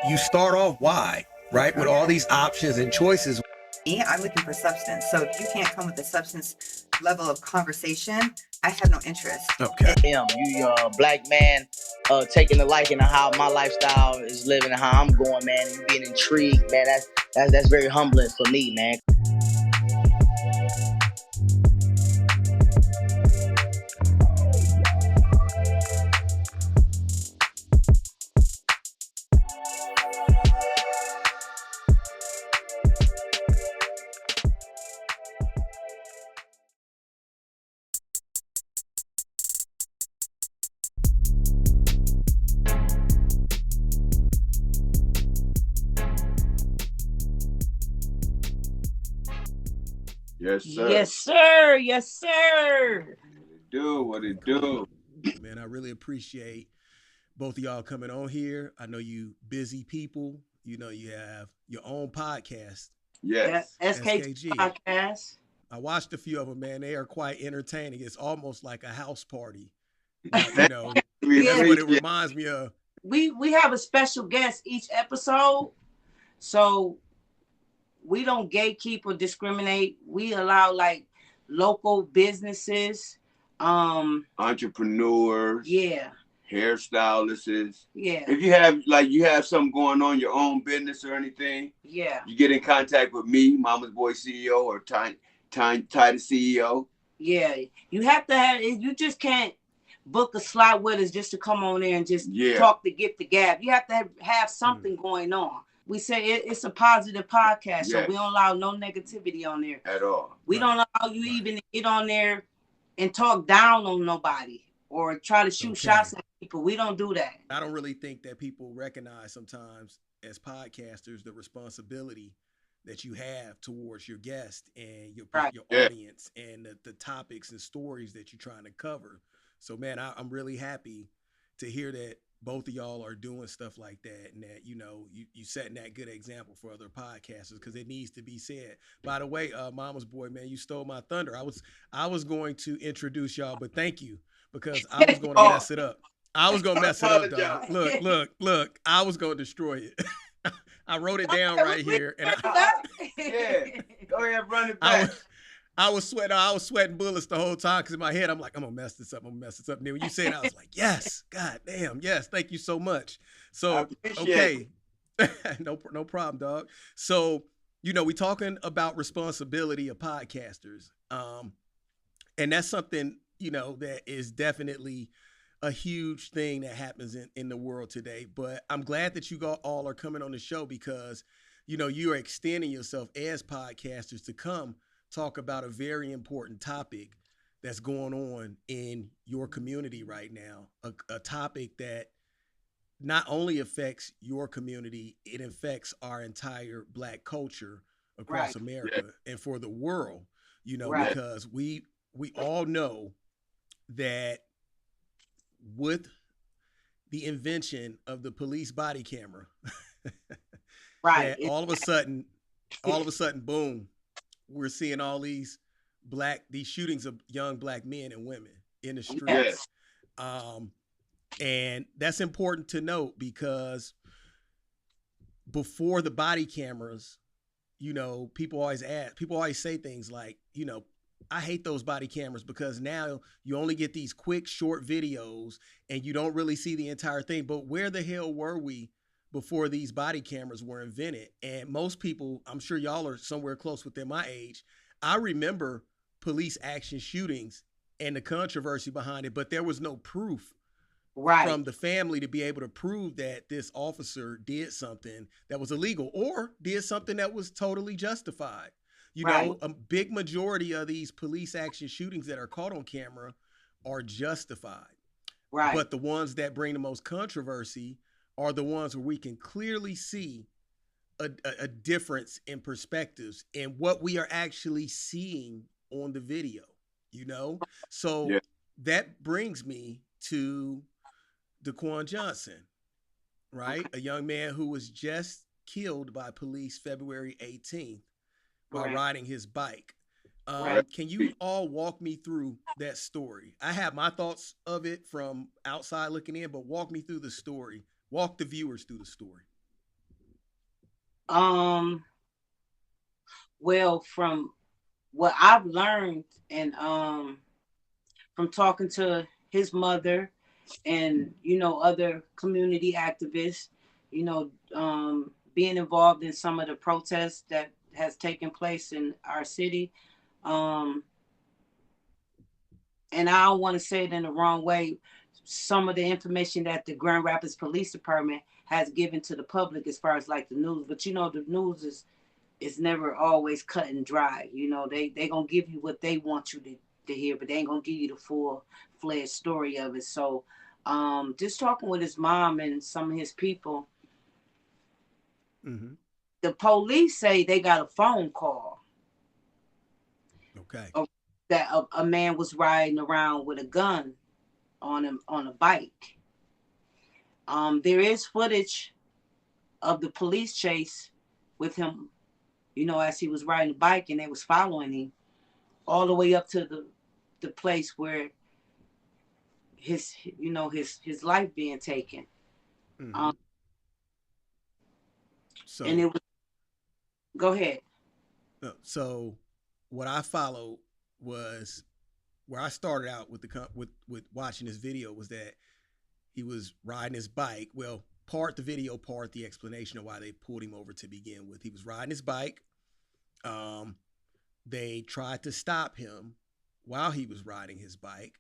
you start off wide, right? With all these options and choices. Me, I'm looking for substance. So if you can't come with a substance level of conversation, I have no interest. Okay. You black man taking the liking of how my lifestyle is living and how I'm going, man. You being intrigued, man. That's very humbling for me, man. Yes, sir. Yes, sir. Yes, sir. What it do? Man, I really appreciate both of y'all coming on here. I know you busy people. You know, you have your own podcast. Yes. SKG Podcast. I watched a few of them, man. They are quite entertaining. It's almost like a house party. You know, that's what it reminds me of. We have a special guest each episode. So we don't gatekeep or discriminate. We allow like local businesses, entrepreneurs, hairstylists. Yeah. If you have something going on, your own business or anything, you get in contact with me, MamasBoiDaCEO or TyDaCEO. Yeah. You have to have, you just can't book a slot with us just to come on there and just talk to get the gab. You have to have something going on. We say it's a positive podcast, so we don't allow no negativity on there at all. We don't allow you even to get on there and talk down on nobody or try to shoot shots at people. We don't do that. I don't really think that people recognize sometimes as podcasters the responsibility that you have towards your guest and your audience and the topics and stories that you're trying to cover. So, man, I'm really happy to hear that both of y'all are doing stuff like that and that, you know, you setting that good example for other podcasters because it needs to be said. By the way, Mama's Boy, man, you stole my thunder. I was going to introduce y'all, but thank you because I was going to mess it up. I was going to mess it up, dog. Look, I was going to destroy it. I wrote it down right here. And go ahead, run it back. I was sweating bullets the whole time because in my head, I'm like, I'm going to mess this up. And then when you said it, I was like, yes, God damn, yes, thank you so much. So, okay. No problem, dog. So, you know, we talking about responsibility of podcasters. And that's something, you know, that is definitely a huge thing that happens in the world today. But I'm glad that you all are coming on the show because, you know, you are extending yourself as podcasters to come talk about a very important topic that's going on in your community right now, a topic that not only affects your community, it affects our entire Black culture across America and for the world, you know, because we all know that with the invention of the police body camera, that all of a sudden, boom, we're seeing all these shootings of young Black men and women in the streets. And that's important to note because before the body cameras, you know, people always say things like, you know, I hate those body cameras because now you only get these quick short videos and you don't really see the entire thing. But where the hell were we before these body cameras were invented? And most people, I'm sure y'all are somewhere close within my age. I remember police action shootings and the controversy behind it, but there was no proof from the family to be able to prove that this officer did something that was illegal or did something that was totally justified. You know, a big majority of these police action shootings that are caught on camera are justified. But the ones that bring the most controversy are the ones where we can clearly see a difference in perspectives and what we are actually seeing on the video, you know? So that brings me to Daquan Johnson, right? A young man who was just killed by police February 18th while riding his bike. Can you all walk me through that story? I have my thoughts of it from outside looking in, but walk me through the story. Walk the viewers through the story. Well, from what I've learned and from talking to his mother and, you know, other community activists, you know, being involved in some of the protests that has taken place in our city. And I don't want to say it in the wrong way. Some of the information that the Grand Rapids Police Department has given to the public as far as like the news, but you know, the news is never always cut and dry. You know, they gonna give you what they want you to hear, but they ain't gonna give you the full-fledged story of it. So just talking with his mom and some of his people, the police say they got a phone call. Okay. That a man was riding around with a gun on a bike. There is footage of the police chase with him, you know, as he was riding the bike, and they was following him all the way up to the place where his life being taken. So, and it was, go ahead. So what I followed was where I started out with with watching this video was that he was riding his bike. Well, part the video, part the explanation of why they pulled him over to begin with. He was riding his bike. They tried to stop him while he was riding his bike.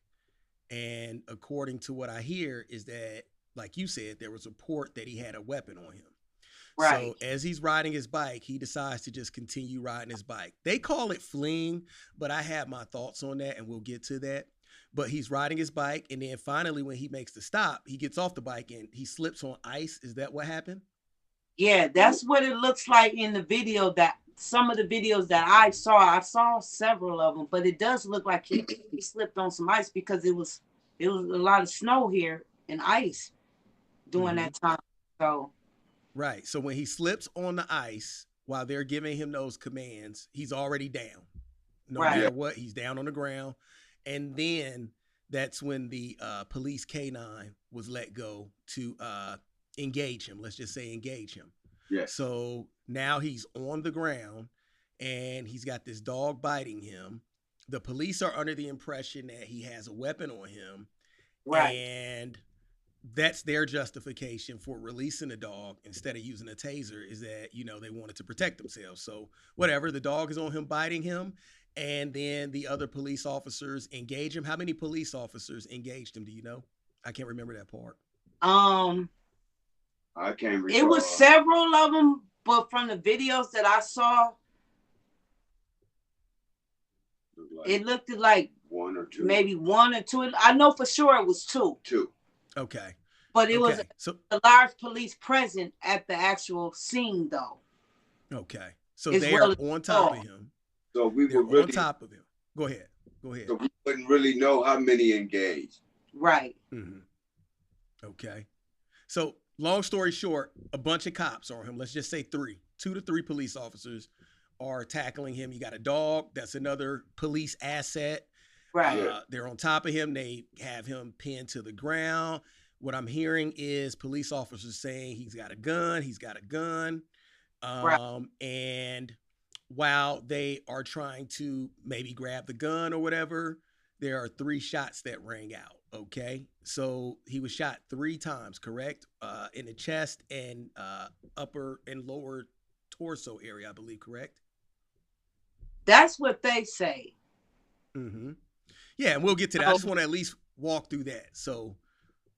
And according to what I hear is that, like you said, there was a report that he had a weapon on him. Right. So as he's riding his bike, he decides to just continue riding his bike. They call it fleeing, but I have my thoughts on that, and we'll get to that. But he's riding his bike, and then finally when he makes the stop, he gets off the bike and he slips on ice. Is that what happened? Yeah, that's what it looks like in the video. That some of the videos that I saw several of them, but it does look like he slipped on some ice because it was a lot of snow here and ice during that time. So right. So when he slips on the ice while they're giving him those commands, he's already down. No matter what, he's down on the ground. And then that's when the police K9 was let go to engage him. Let's just say engage him. Yes. So now he's on the ground and he's got this dog biting him. The police are under the impression that he has a weapon on him. Right. And that's their justification for releasing the dog instead of using a taser, is that, you know, they wanted to protect themselves. So whatever, the dog is on him biting him. And then the other police officers engage him. How many police officers engaged him? Do you know? I can't remember that part. I can't recall. It was several of them, but from the videos that I saw, it looked like one or two. Maybe one or two. I know for sure it was two. Okay. But it was a large police present at the actual scene, though. Okay. So they are on top of him. So we were really on top of him. Go ahead. So we wouldn't really know how many engaged. Right. Okay. So long story short, a bunch of cops are on him. Let's just say 2 to 3 police officers are tackling him. You got a dog. That's another police asset. Right. They're on top of him. They have him pinned to the ground. What I'm hearing is police officers saying he's got a gun. And while they are trying to maybe grab the gun or whatever, there are 3 shots that rang out. Okay. So he was shot 3 times, correct? In the chest and upper and lower torso area, I believe, correct? That's what they say. Yeah, and we'll get to that. I just want to at least walk through that. So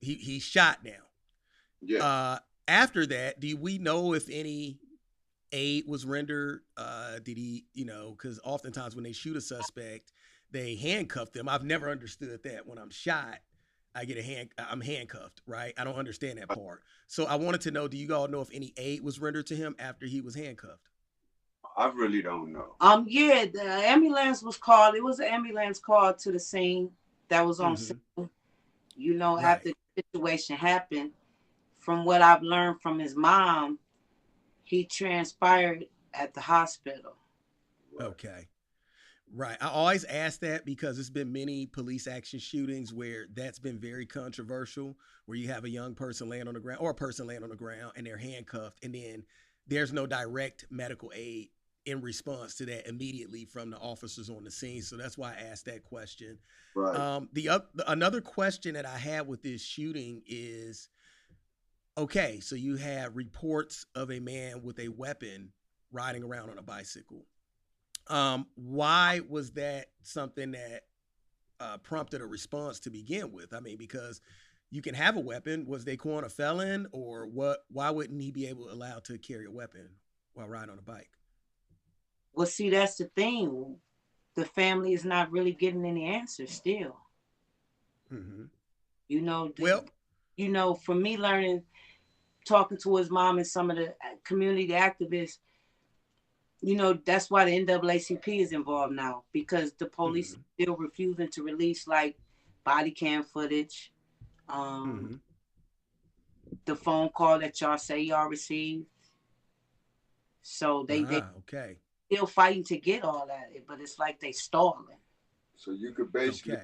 he's shot now. Yeah. After that, do we know if any aid was rendered? Did he, because oftentimes when they shoot a suspect, they handcuff them. I've never understood that. When I'm shot, I'm handcuffed, right? I don't understand that part. So I wanted to know, do you all know if any aid was rendered to him after he was handcuffed? I really don't know. Yeah, the ambulance was called. It was an ambulance called to the scene that was on scene. After the situation happened, from what I've learned from his mom, he transpired at the hospital. Okay. Right. I always ask that because there's been many police action shootings where that's been very controversial, where you have a young person laying on the ground or a person laying on the ground and they're handcuffed, and then there's no direct medical aid in response to that immediately from the officers on the scene. So that's why I asked that question. Right. Another question that I had with this shooting is, okay, so you have reports of a man with a weapon riding around on a bicycle. Why was that something that prompted a response to begin with? I mean, because you can have a weapon. Was Daquan a felon, or what? Why wouldn't he be allowed to carry a weapon while riding on a bike? Well, see, that's the thing. The family is not really getting any answers still. Mm-hmm. You know, for me talking to his mom and some of the community activists, you know, that's why the NAACP is involved now, because the police are still refusing to release like body cam footage, the phone call that y'all say y'all received. So they still fighting to get all that, but it's like they stalling. So you could basically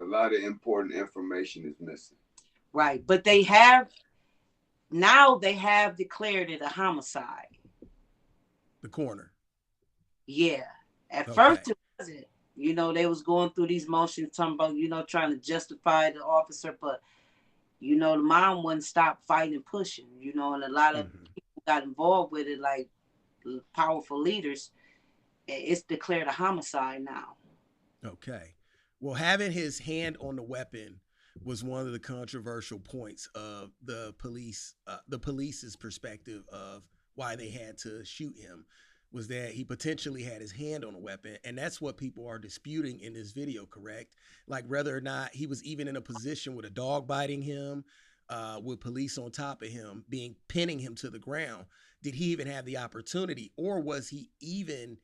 a lot of important information is missing. Right, but they have declared it a homicide. The coroner. Yeah. At first it wasn't. You know, they was going through these motions talking about, you know, trying to justify the officer, but you know, the mom wouldn't stop fighting and pushing, you know, and a lot of people got involved with it, like powerful leaders. It's declared a homicide now. Okay. Well, having his hand on the weapon was one of the controversial points of the police's perspective of why they had to shoot him, was that he potentially had his hand on a weapon. And that's what people are disputing in this video, correct? Like whether or not he was even in a position with a dog biting him, with police on top of him, pinning him to the ground. Did he even have the opportunity, or was he even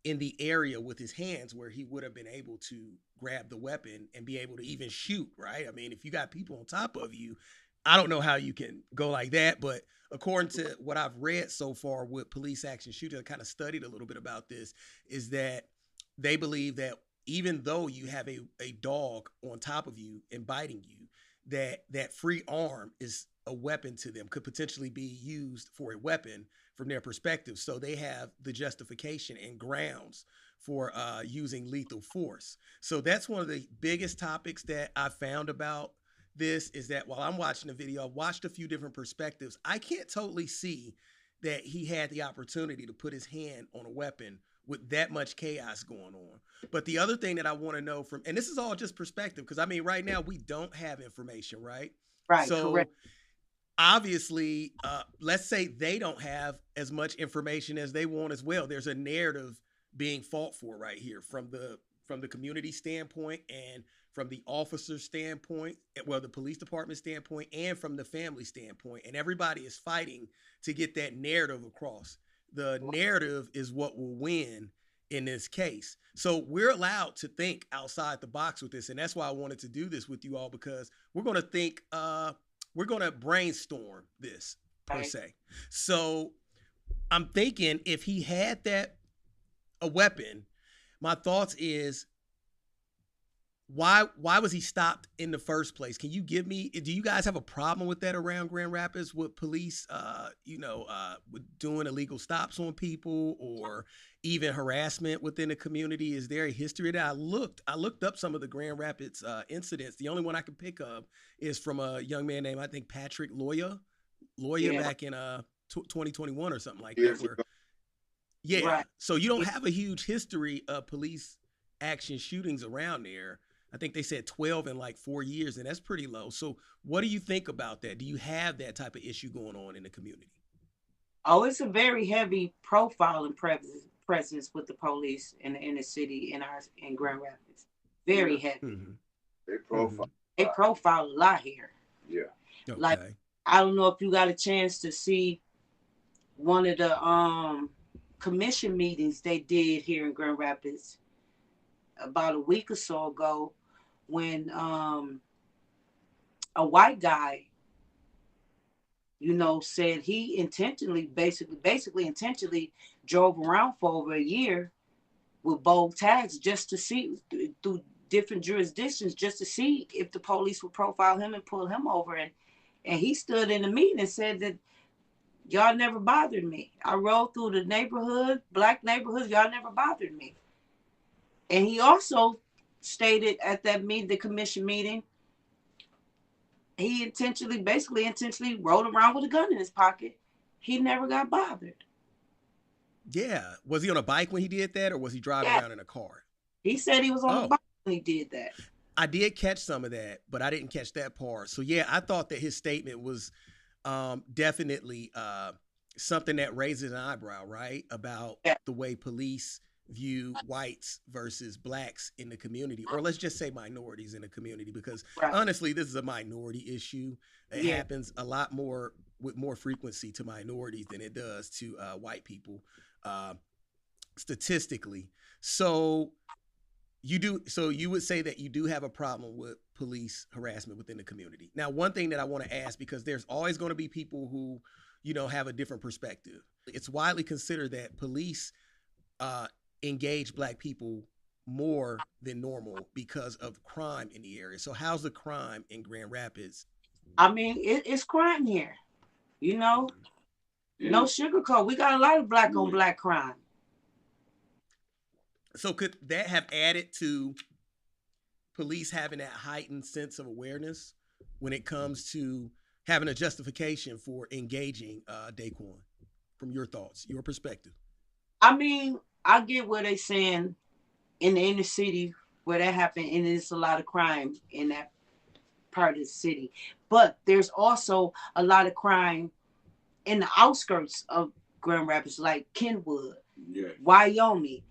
in the area with his hands where he would have been able to grab the weapon and be able to even shoot, right? I mean, if you got people on top of you, I don't know how you can go like that, but according to what I've read so far with police action shooting, I kind of studied a little bit about this, is that they believe that even though you have a dog on top of you and biting you, that free arm is a weapon to them, could potentially be used for a weapon from their perspective. So they have the justification and grounds for using lethal force. So that's one of the biggest topics that I found about this, is that while I'm watching the video, I've watched a few different perspectives. I can't totally see that he had the opportunity to put his hand on a weapon with that much chaos going on. But the other thing that I want to know from, and this is all just perspective, because I mean, right now we don't have information, right? Right. So correct. Obviously, let's say they don't have as much information as they want as well. There's a narrative being fought for right here from the community standpoint, and from the officer standpoint, well, the police department standpoint, and from the family standpoint. And everybody is fighting to get that narrative across. The narrative is what will win in this case. So we're allowed to think outside the box with this. And that's why I wanted to do this with you all, because we're going to think, we're going to brainstorm this per se. So I'm thinking, if he had a weapon, my thoughts is, why was he stopped in the first place? Can you give me, do you guys have a problem with that around Grand Rapids with police, with doing illegal stops on people, or even harassment within the community? Is there a history of that? I looked up some of the Grand Rapids incidents. The only one I can pick up is from a young man named, I think, Patrick Loya back in 2021 or something like that. Right. So you don't have a huge history of police action shootings around there. I think they said 12 in like 4 years, and that's pretty low. So what do you think about that? Do you have that type of issue going on in the community? Oh, it's a very heavy profile and presence with the police in the inner city in Grand Rapids. Very heavy. Mm-hmm. They profile a lot here. Yeah. Okay. Like, I don't know if you got a chance to see one of the commission meetings they did here in Grand Rapids about a week or so ago, when a white guy, said he intentionally, basically intentionally drove around for over a year with bold tags just to see, through different jurisdictions, just to see if the police would profile him and pull him over. And he stood in the meeting and said that y'all never bothered me. I rode through the neighborhood, black neighborhoods, y'all never bothered me. And he also stated at that meeting, the commission meeting, he intentionally rode around with a gun in his pocket. He never got bothered. Yeah. Was he on a bike when he did that, or was he driving around in a car? He said he was on a bike when he did that. I did catch some of that, but I didn't catch that part. So yeah, I thought that his statement was definitely something that raises an eyebrow, right? About the way police view whites versus blacks in the community, or let's just say minorities in the community, because honestly, this is a minority issue. It happens a lot more with more frequency to minorities than it does to white people, statistically. So you would say that you do have a problem with police harassment within the community. Now, one thing that I want to ask, because there's always going to be people who, have a different perspective. It's widely considered that police engage black people more than normal because of crime in the area. So how's the crime in Grand Rapids? I mean, it's crime here, no sugarcoat. We got a lot of black on black crime. So could that have added to police having that heightened sense of awareness when it comes to having a justification for engaging Daquan, from your thoughts, your perspective? I mean, I get what they're saying in the inner city where that happened, and there's a lot of crime in that part of the city. But there's also a lot of crime in the outskirts of Grand Rapids, like Kenwood, Wyoming.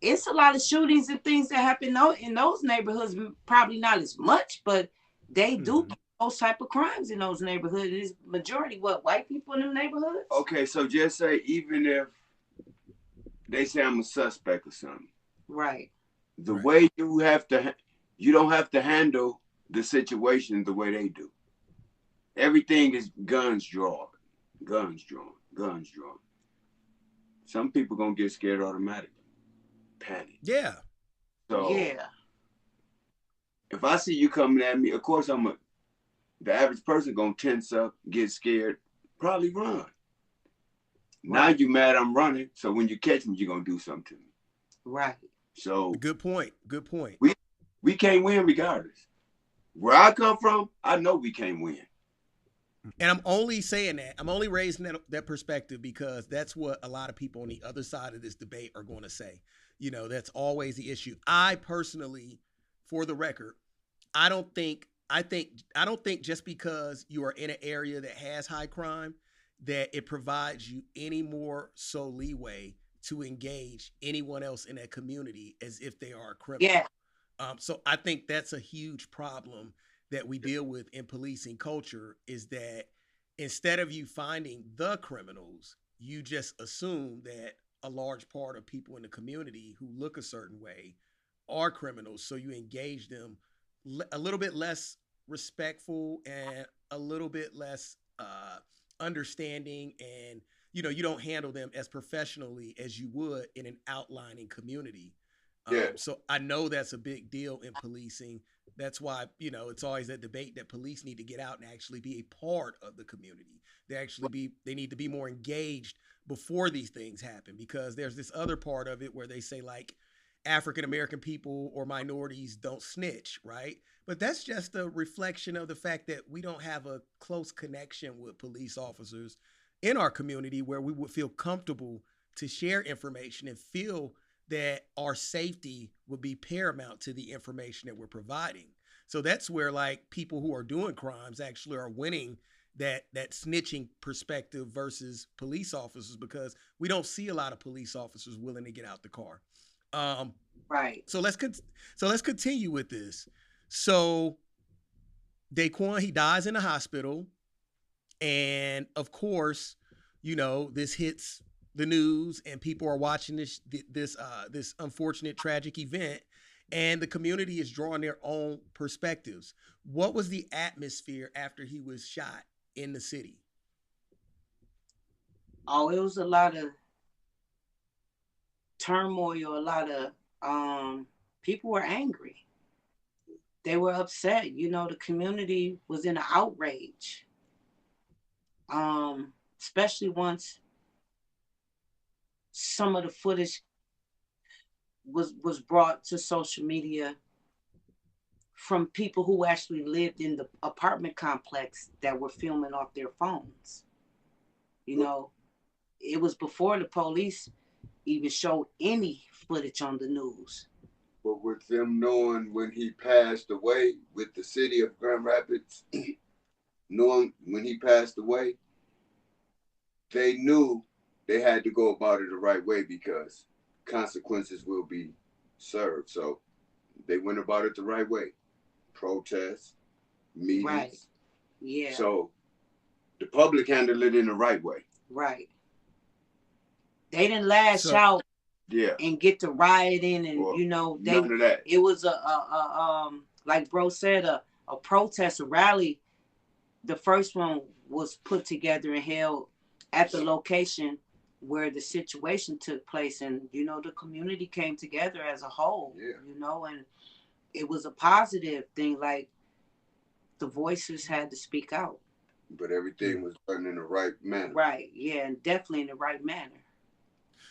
It's a lot of shootings and things that happen in those neighborhoods. Probably not as much, but they do those type of crimes in those neighborhoods. It's majority white people in them neighborhoods. Okay, so just say even if they say I'm a suspect or something, right? The way you don't have to handle the situation the way they do. Everything is guns drawn. Some people gonna get scared automatically. Panic. Yeah. So if I see you coming at me, of course the average person gonna tense up, get scared, probably run. Now you mad I'm running, so when you catch me, you're gonna do something to me. Right. So good point. We can't win regardless. Where I come from, I know we can't win. And I'm only saying that, I'm only raising that perspective because that's what a lot of people on the other side of this debate are going to say. That's always the issue. I personally, for the record, I don't think just because you are in an area that has high crime that it provides you any more so leeway to engage anyone else in that community as if they are a criminal. Yeah. So I think that's a huge problem that we deal with in policing culture, is that instead of you finding the criminals, you just assume that a large part of people in the community who look a certain way are criminals. So you engage them a little bit less respectful and a little bit less understanding, and you don't handle them as professionally as you would in an outlining community. So I know that's a big deal in policing. That's why, it's always that debate that police need to get out and actually be a part of the community. They need to be more engaged before these things happen, because there's this other part of it where they say like African-American people or minorities don't snitch, right? But that's just a reflection of the fact that we don't have a close connection with police officers in our community where we would feel comfortable to share information and feel that our safety would be paramount to the information that we're providing. So that's where like people who are doing crimes actually are winning that snitching perspective versus police officers, because we don't see a lot of police officers willing to get out the car. Right. So let's continue with this. So Daquan, he dies in the hospital, and of course, this hits the news and people are watching this unfortunate tragic event, and the community is drawing their own perspectives. What was the atmosphere after he was shot in the city? Oh, it was a lot of turmoil. A lot of people were angry. They were upset. The community was in an outrage. especially once some of the footage was brought to social media from people who actually lived in the apartment complex that were filming off their phones. You know, it was before the police even showed any footage on the news. But with them knowing when he passed away, with the city of Grand Rapids, knowing when he passed away, they knew they had to go about it the right way because consequences will be served. So they went about it the right way. Protests, meetings. Right. Yeah. So the public handled it in the right way. Right. They didn't lash out and get to rioting and, well, you know, none of that. It was like bro said, a protest, a rally. The first one was put together and held at the location where the situation took place. And, you know, the community came together as a whole, you know, and it was a positive thing. Like the voices had to speak out. But everything was done in the right manner. Right. Yeah. And definitely in the right manner.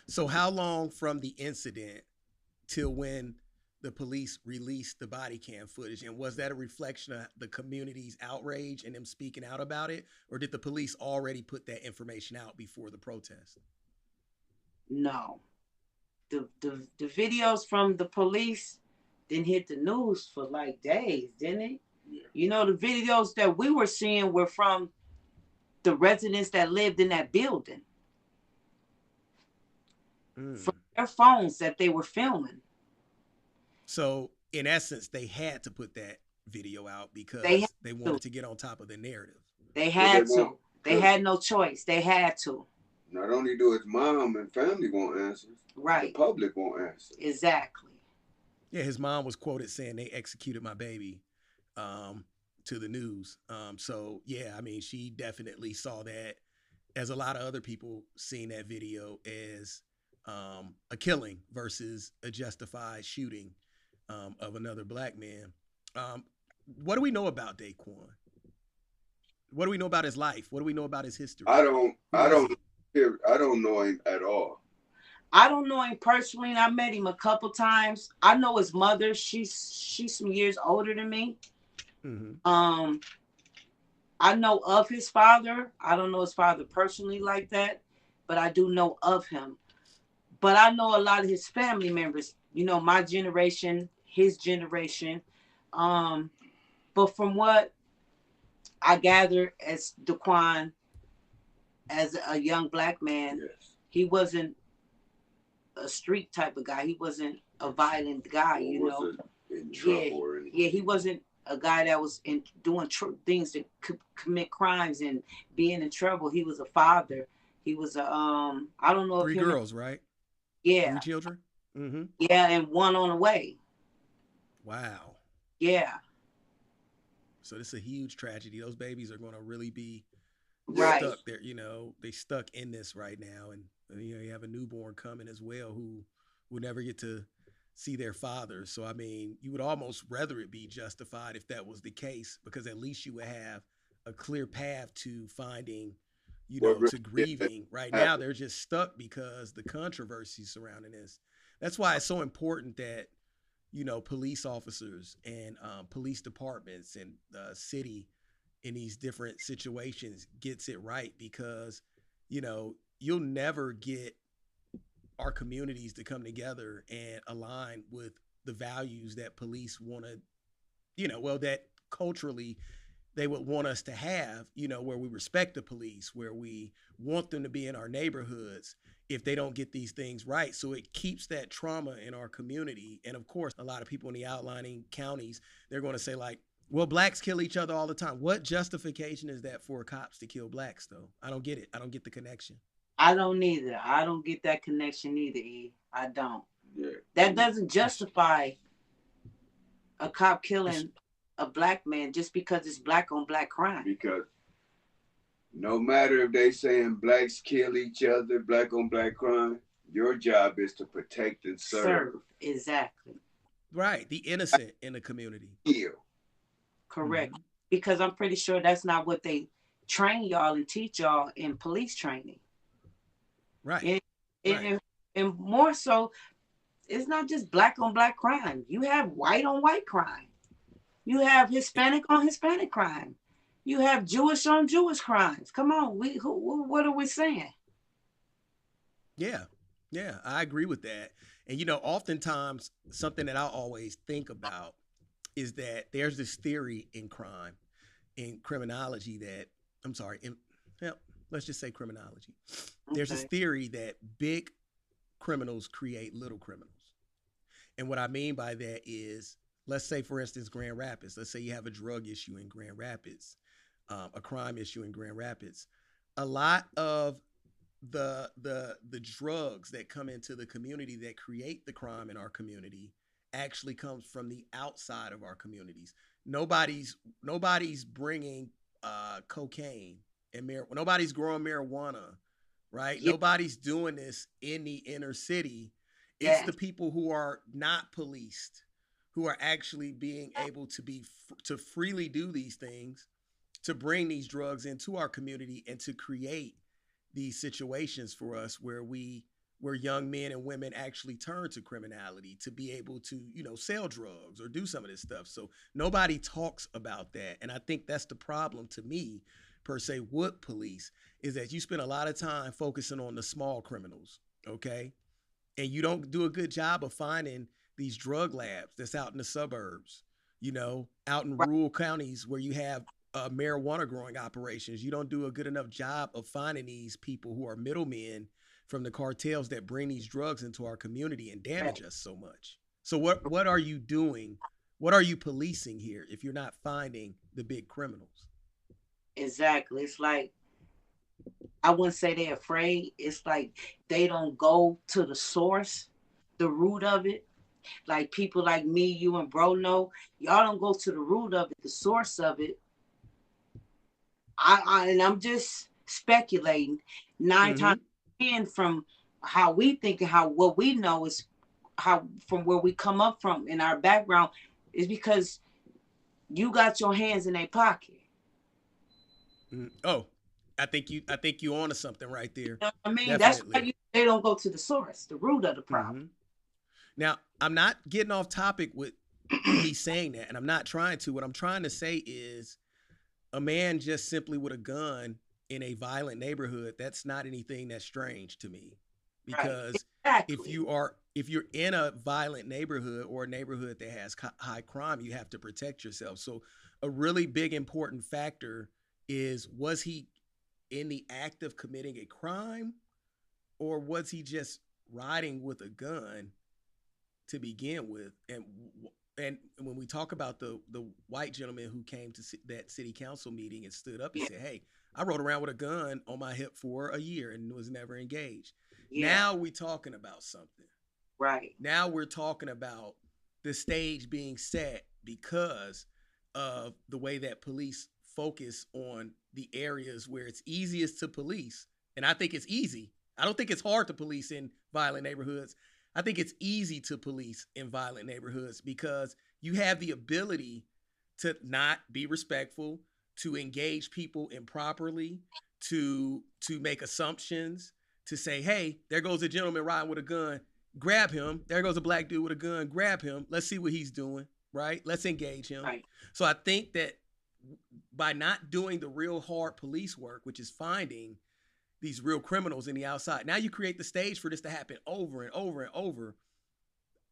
So how long from the incident till when the police released the body cam footage? And was that a reflection of the community's outrage and them speaking out about it? Or did the police already put that information out before the protest? No. The videos from the police didn't hit the news for like days, didn't it? Yeah. You know, the videos that we were seeing were from the residents that lived in that building. From their phones that they were filming. So in essence, they had to put that video out because they wanted to get on top of the narrative. They had to. They had no choice. They had to. Not only do his mom and family want answers, right? The public want answers. Exactly. Yeah, his mom was quoted saying they executed my baby to the news. So yeah, I mean, she definitely saw that, as a lot of other people seen that video, as a killing versus a justified shooting of another black man. What do we know about Daquan? What do we know about his life? What do we know about his history? I don't know him at all. I don't know him personally. I met him a couple times. I know his mother. She's some years older than me. Mm-hmm. I know of his father. I don't know his father personally like that, but I do know of him. But I know a lot of his family members, you know, my generation, his generation. But from what I gather as Daquan, as a young black man, he wasn't a street type of guy. He wasn't a violent guy, you know. In trouble or anything. Yeah, he wasn't a guy that was doing things that could commit crimes and being in trouble. He was a father. He was a, I don't know. 3 girls, right? Yeah. 3 children? Mm-hmm. Yeah, and 1 on the way. Wow. Yeah. So this is a huge tragedy. Those babies are going to really be stuck there. You know, they stuck in this right now. And, you know, you have a newborn coming as well who will never get to see their father. So, I mean, you would almost rather it be justified if that was the case, because at least you would have a clear path to finding, you know, to grieving. Right now, they're just stuck because the controversy surrounding this. That's why it's so important that, you know, police officers and police departments and the city in these different situations gets it right, because, you know, you'll never get our communities to come together and align with the values that police want to, you know, well, that culturally they would want us to have, you know, where we respect the police, where we want them to be in our neighborhoods, if they don't get these things right. So it keeps that trauma in our community. And of course, a lot of people in the outlining counties, they're going to say like, well, blacks kill each other all the time. What justification is that for cops to kill blacks, though? I don't get it. I don't get the connection. I don't either. I don't get that connection either, E. I don't. Yeah. That doesn't justify a cop killing a black man just because it's black on black crime. Because no matter if they saying blacks kill each other, black on black crime, your job is to protect and serve. Exactly. Right. The innocent in the community. Heal. Correct. Mm-hmm. Because I'm pretty sure that's not what they train y'all and teach y'all in police training. Right. And more so, it's not just black on black crime. You have white on white crime. You have Hispanic on Hispanic crime. You have Jewish on Jewish crimes. Come on, what are we saying? Yeah, I agree with that. And oftentimes something that I always think about is that there's this theory in crime, in criminology let's just say criminology. There's this theory that big criminals create little criminals. And what I mean by that is, let's say, for instance, Grand Rapids. Let's say you have a drug issue in Grand Rapids, a crime issue in Grand Rapids. A lot of the drugs that come into the community that create the crime in our community actually comes from the outside of our communities. Nobody's bringing cocaine and nobody's growing marijuana, right? Yeah. Nobody's doing this in the inner city. It's the people who are not policed, who are actually being able to freely do these things, to bring these drugs into our community and to create these situations for us where young men and women actually turn to criminality to be able to, sell drugs or do some of this stuff. So nobody talks about that. And I think that's the problem to me, per se, with police, is that you spend a lot of time focusing on the small criminals, okay? And you don't do a good job of finding these drug labs that's out in the suburbs, out in rural counties where you have marijuana growing operations. You don't do a good enough job of finding these people who are middlemen from the cartels that bring these drugs into our community and damage us so much. So what are you doing? What are you policing here if you're not finding the big criminals? Exactly. It's like, I wouldn't say they're afraid. It's like they don't go to the source, the root of it. Like people like me, you and bro know, y'all don't go to the root of it, the source of it. And I'm just speculating. 9 times 10 from how we think and what we know is how from where we come up from in our background is because you got your hands in their pocket. Oh, I think you onto something right there. You know what I mean? Definitely. That's why they don't go to the source, the root of the problem. Now, I'm not getting off topic with me saying that, and I'm not trying to. What I'm trying to say is, a man just simply with a gun in a violent neighborhood, that's not anything that's strange to me. Because if you're in a violent neighborhood or a neighborhood that has high crime, you have to protect yourself. So a really big important factor is, was he in the act of committing a crime, or was he just riding with a gun to begin with? And when we talk about the white gentleman who came to that city council meeting and stood up and said, hey, I rode around with a gun on my hip for a year and was never engaged. Yeah. Now we're talking about something. Right. Now we're talking about the stage being set because of the way that police focus on the areas where it's easiest to police. And I think it's easy. I don't think it's hard to police in violent neighborhoods. I think it's easy to police in violent neighborhoods because you have the ability to not be respectful, to engage people improperly, to make assumptions, to say, hey, there goes a gentleman riding with a gun, grab him. There goes a black dude with a gun, grab him. Let's see what he's doing, right? Let's engage him. Right. So I think that by not doing the real hard police work, which is finding these real criminals in the outside, now you create the stage for this to happen over and over and over.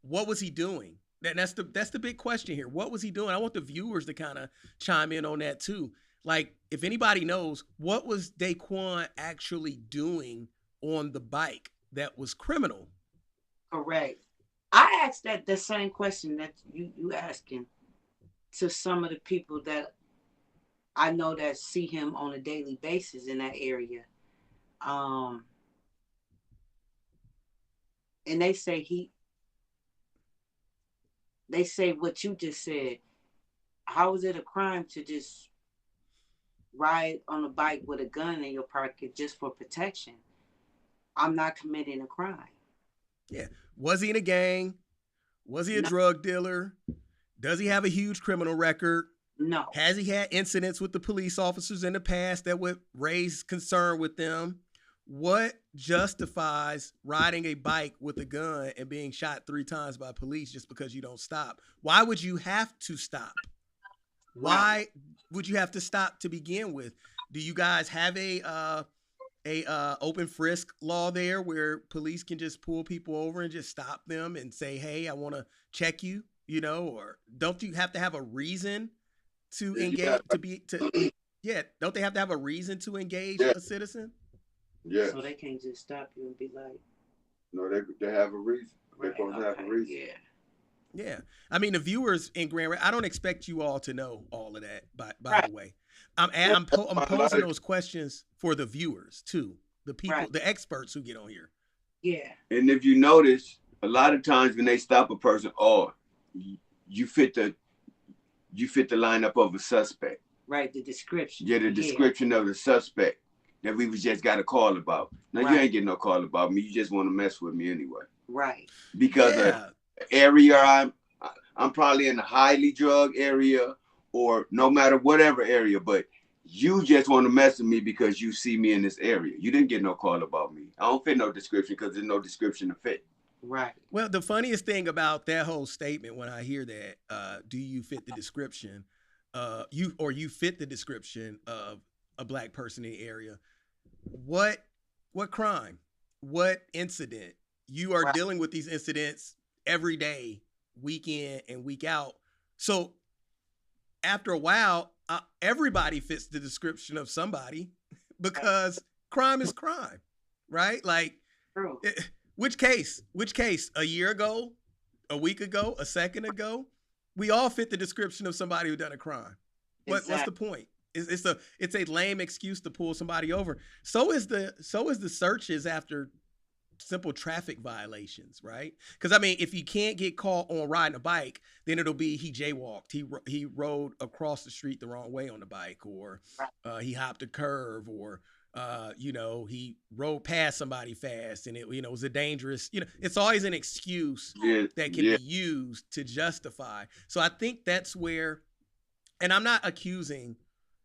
What was he doing? That's the big question here. What was he doing? I want the viewers to kind of chime in on that too. Like, if anybody knows, what was Daquan actually doing on the bike that was criminal? Correct. I asked that the same question that you asking to some of the people that I know that see him on a daily basis in that area. And they say they say what you just said. How is it a crime to just ride on a bike with a gun in your pocket just for protection? I'm not committing a crime. Yeah. Was he in a gang? Was he a drug dealer? Does he have a huge criminal record? No. Has he had incidents with the police officers in the past that would raise concern with them? What justifies riding a bike with a gun and being shot 3 times by police just because you don't stop? Why would you have to stop? Why would you have to stop to begin with? Do you guys have a open frisk law there where police can just pull people over and just stop them and say, hey, I want to check you, you know, or don't you have to have a reason to engage don't they have to have a reason to engage a citizen? Yeah. So they can't just stop you and be like, no, they have a reason. They're right, supposed to have a reason. Yeah. I mean, the viewers in Grand Rapids, I don't expect you all to know all of that, by the way. I'm posing those questions for the viewers too, the people, the experts who get on here. Yeah. And if you notice, a lot of times when they stop a person, you fit the lineup of a suspect. Right, the description. Yeah, the description of the suspect that we just got a call about. Now, you ain't getting no call about me. You just want to mess with me anyway. Right. Because of area I'm probably in a highly drug area or no matter whatever area, but you just want to mess with me because you see me in this area. You didn't get no call about me. I don't fit no description because there's no description to fit. Right. Well, the funniest thing about that whole statement when I hear that, do you fit the description? You fit the description of a black person in the area. What crime? What incident? You are dealing with these incidents every day, week in and week out. So after a while, everybody fits the description of somebody because crime is crime, right? Like, which case? A year ago, a week ago, a second ago, we all fit the description of somebody who done a crime. What's the point? It's a lame excuse to pull somebody over. So is the searches after simple traffic violations, right? Because I mean, if you can't get caught on riding a bike, then it'll be he jaywalked, he rode across the street the wrong way on the bike, or he hopped a curve, or he rode past somebody fast and it was a dangerous. It's always an excuse that can be used to justify. So I think that's where, and I'm not accusing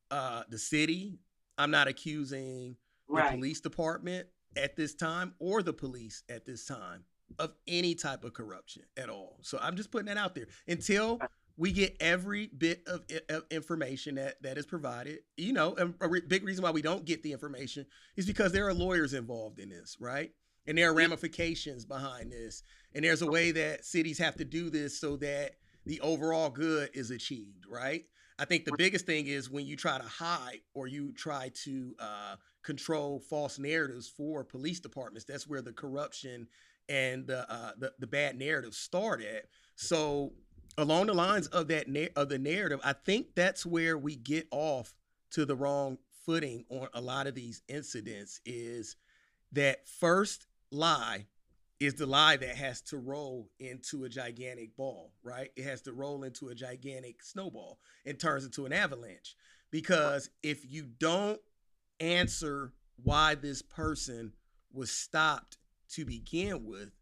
the city, I'm not accusing the police department at this time or the police at this time of any type of corruption at all. So I'm just putting that out there until we get every bit of information that is provided. And a big reason why we don't get the information is because there are lawyers involved in this, right? And there are ramifications behind this. And there's a way that cities have to do this so that the overall good is achieved, right? I think the biggest thing is when you try to hide or you try to control false narratives for police departments, that's where the corruption and the bad narrative start at. So along the lines of the narrative, I think that's where we get off to the wrong footing on a lot of these incidents, is that first lie is the lie that has to roll into a gigantic ball, right? It has to roll into a gigantic snowball and turns into an avalanche. Because if you don't answer why this person was stopped to begin with,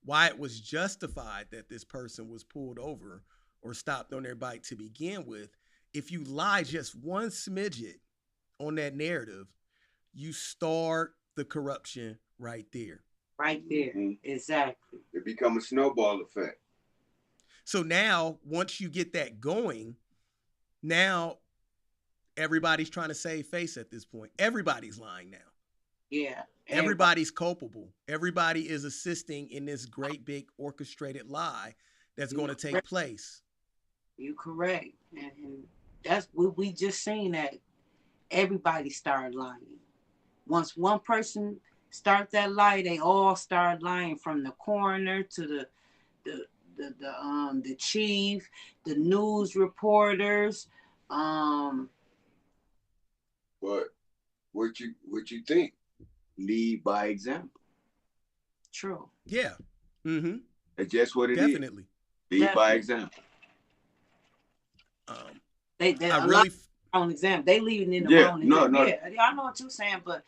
why it was justified that this person was pulled over or stopped on their bike to begin with, if you lie just one smidget on that narrative, you start the corruption right there. Right there. Mm-hmm. Exactly. It becomes a snowball effect. So now, once you get that going, now everybody's trying to save face at this point. Everybody's lying now. Yeah. Everybody's culpable. Everybody is assisting in this great big orchestrated lie that's going to take place. You're correct. And that's what we just seen, that everybody started lying. Once one person start that lie, they all start lying, from the coroner to the chief, the news reporters. But what you think? Lead by example. True. Yeah. Mm-hmm. That's just what it is. Definitely. Lead by example. They wrong example. They leading in the wrong example. No. Yeah, I know what you're saying, but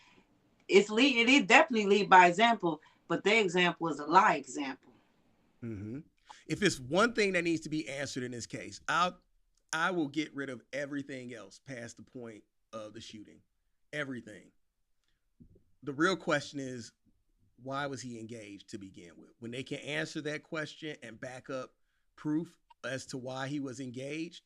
it is definitely lead by example, but their example is a lie example. Mm-hmm. If it's one thing that needs to be answered in this case, I I will get rid of everything else past the point of the shooting. Everything. The real question is, why was he engaged to begin with? When they can answer that question and back up proof as to why he was engaged,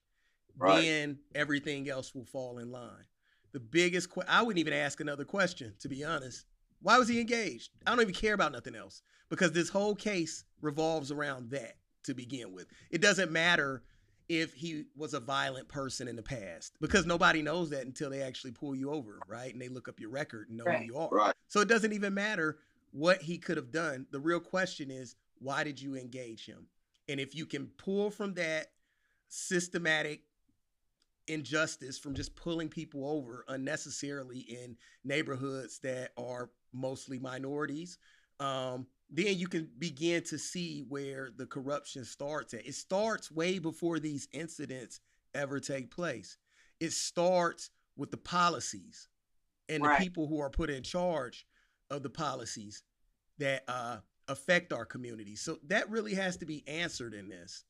then everything else will fall in line. The biggest I wouldn't even ask another question, to be honest. Why was he engaged? I don't even care about nothing else, because this whole case revolves around that to begin with. It doesn't matter if he was a violent person in the past, because nobody knows that until they actually pull you over, right? And they look up your record and know who you are. Right. So it doesn't even matter what he could have done. The real question is, why did you engage him? And if you can pull from that systematic injustice from just pulling people over unnecessarily in neighborhoods that are mostly minorities, then you can begin to see where the corruption starts at. It starts way before these incidents ever take place. It starts with the policies and the people who are put in charge of the policies that affect our community. So that really has to be answered in this.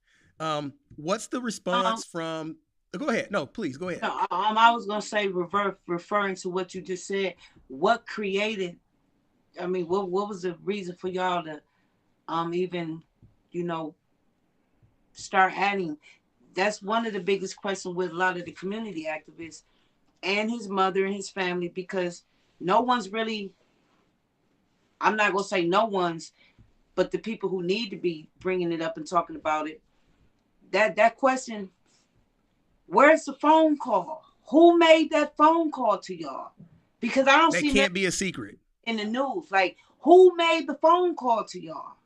What's the response from... Go ahead. No, please go ahead. No, I was going to say, referring to what you just said, what created... I mean, what was the reason for y'all to even, start adding? That's one of the biggest questions with a lot of the community activists and his mother and his family, because no one's really, I'm not going to say no one's, but the people who need to be bringing it up and talking about it, that question, where's the phone call? Who made that phone call to y'all? Because I don't see... That can't be a secret. In the news, like, who made the phone call to y'all?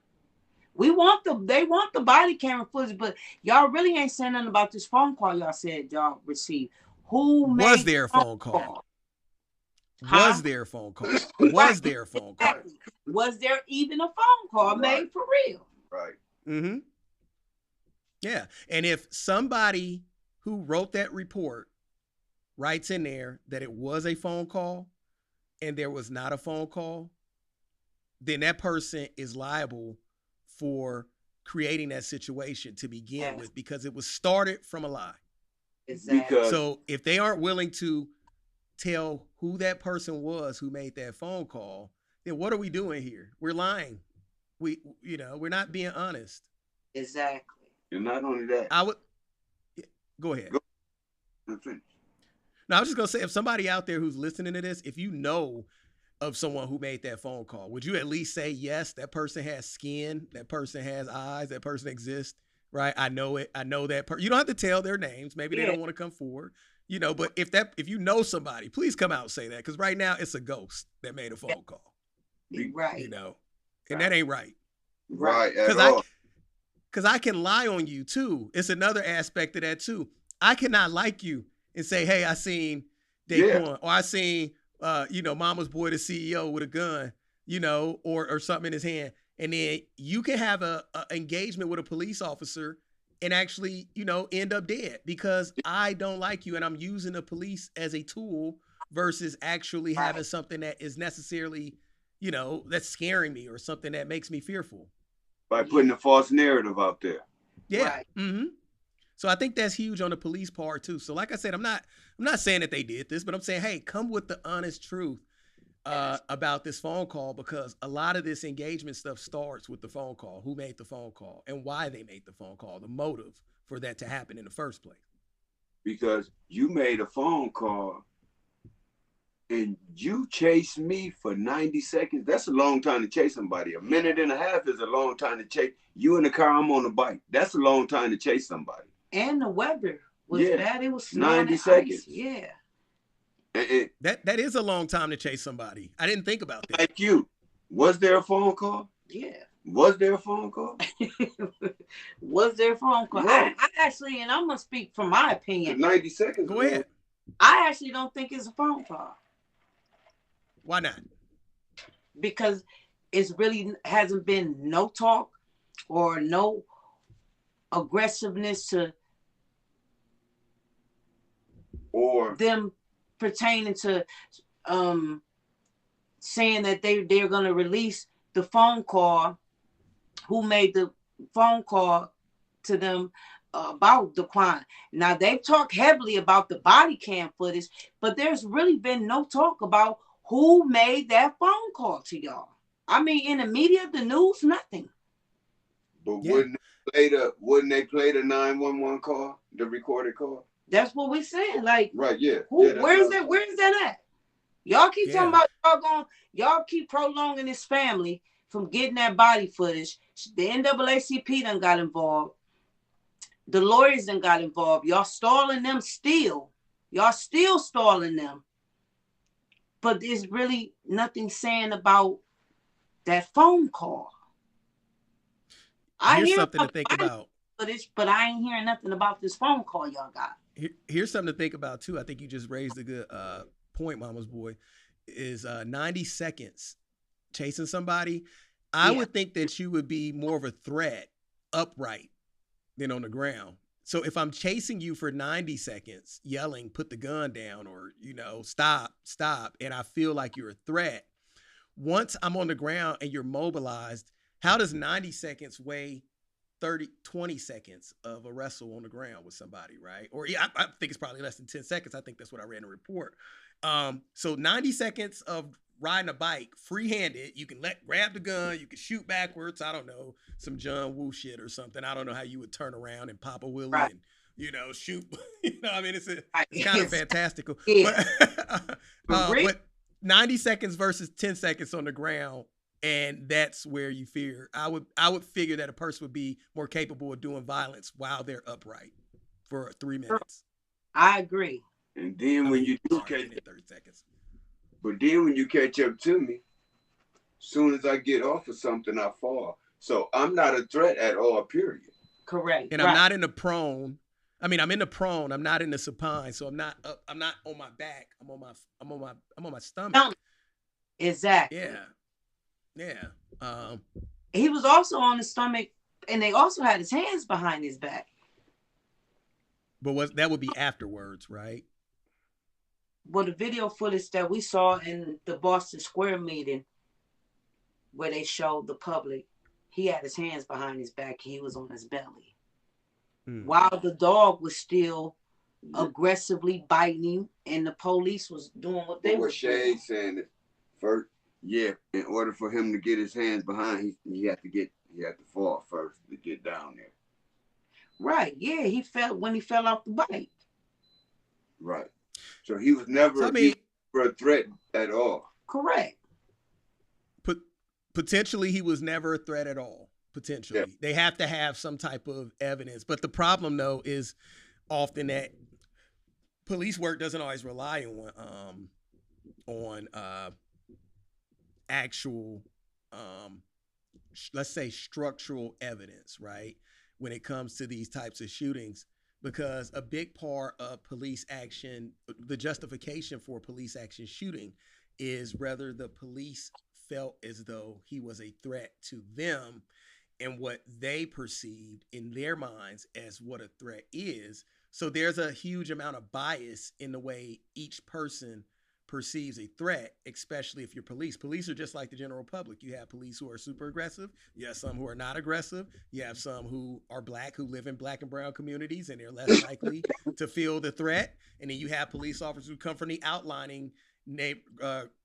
They want the body camera footage, but y'all really ain't saying nothing about this phone call y'all said y'all received. Who made was there a phone call? Was there a phone call? Was there a phone call? Was there even a phone call made for real? Right. Mm-hmm. Yeah. And if somebody who wrote that report writes in there that it was a phone call and there was not a phone call, then that person is liable for creating that situation to begin with, because it was started from a lie. Exactly. So if they aren't willing to tell who that person was who made that phone call, then what are we doing here? We're lying. We're not being honest. Exactly. And not only that, go ahead. Finish. No, I was just going to say, if somebody out there who's listening to this, if you know of someone who made that phone call, would you at least say, yes, that person has skin, that person has eyes, that person exists, right? I know it. I know that person. You don't have to tell their names. Maybe they don't want to come forward, but if you know somebody, please come out and say that, because right now it's a ghost that made a phone call. Right. And that ain't right. Right. Because I can lie on you too. It's another aspect of that too. I cannot like you and say, hey, I seen Daquan, or I seen, MamasBoiDaCEO with a gun, or something in his hand. And then you can have a engagement with a police officer and actually, end up dead because I don't like you and I'm using the police as a tool versus actually having something that is necessarily, that's scaring me or something that makes me fearful. By putting a false narrative out there. Yeah. Right. Mm-hmm. So I think that's huge on the police part too. So like I said, I'm not saying that they did this, but I'm saying, hey, come with the honest truth about this phone call, because a lot of this engagement stuff starts with the phone call. Who made the phone call and why they made the phone call, the motive for that to happen in the first place. Because you made a phone call and you chased me for 90 seconds. That's a long time to chase somebody. A minute and a half is a long time to chase. You in the car, I'm on the bike. That's a long time to chase somebody. And the weather was bad. It was 90 seconds. Ice. Yeah. That is a long time to chase somebody. I didn't think about that. Like you. Was there a phone call? Yeah. Was there a phone call? Was there a phone call? Right. I actually, and I'm going to speak from my opinion. 90 seconds. Go ahead. I actually don't think it's a phone call. Why not? Because it's really hasn't been no talk or no aggressiveness to or them pertaining to saying that they're going to release the phone call, who made the phone call to them, about Daquan. Now they've talked heavily about the body cam footage, but there's really been no talk about who made that phone call to y'all. I mean, in the media, the news, nothing. But wouldn't they play the 911 call, the recorded call? That's what we're saying. Like, right, yeah. Where's that at? Y'all keep talking about y'all keep prolonging this family from getting that body footage. The NAACP done got involved. The lawyers done got involved. Y'all stalling them still. Y'all still stalling them. But there's really nothing saying about that phone call. Here's something to think about. But I ain't hearing nothing about this phone call y'all got. Here's something to think about too. I think you just raised a good point, Mama's Boy. Is 90 seconds chasing somebody. I would think that you would be more of a threat upright than on the ground. So if I'm chasing you for 90 seconds, yelling, put the gun down, or, stop, and I feel like you're a threat, once I'm on the ground and you're mobilized, how does 90 seconds weigh 20 seconds of a wrestle on the ground with somebody, right? Or I think it's probably less than 10 seconds. I think that's what I read in a report. So 90 seconds of riding a bike, free-handed, you can grab the gun, you can shoot backwards. I don't know, some John Woo shit or something. I don't know how you would turn around and pop a wheelie and, shoot. I mean, it's kind of fantastical. Yeah. But 90 seconds versus 10 seconds on the ground, and that's where you fear. I would figure that a person would be more capable of doing violence while they're upright for 3 minutes. I agree. And then when you do catch 30 seconds. But then when you catch up to me, soon as I get off of something, I fall. So I'm not a threat at all, period. Correct. And I'm not in the prone. I mean, I'm in the prone. I'm not in the supine. So I'm not on my back. I'm on my stomach. Exactly. Yeah. He was also on his stomach, and they also had his hands behind his back. But that would be afterwards, right? Well, the video footage that we saw in the Boston Square meeting, where they showed the public, he had his hands behind his back. He was on his belly. While the dog was still aggressively biting, and the police was doing what they were doing. Shade saying that first, in order for him to get his hands behind, he had to fall first to get down there. Right. Yeah, he fell off the bike. Right. So he was never a threat at all. Correct. Potentially, he was never a threat at all. Potentially. Yeah. They have to have some type of evidence. But the problem, though, is often that police work doesn't always rely on actual, let's say, structural evidence, right? When it comes to these types of shootings. Because a big part of police action, the justification for police action shooting, is whether the police felt as though he was a threat to them and what they perceived in their minds as what a threat is. So there's a huge amount of bias in the way each person perceives a threat, especially if you're police. Police are just like the general public. You have police who are super aggressive. You have some who are not aggressive. You have some who are black, who live in black and brown communities, and they're less likely to feel the threat. And then you have police officers who come from the outlining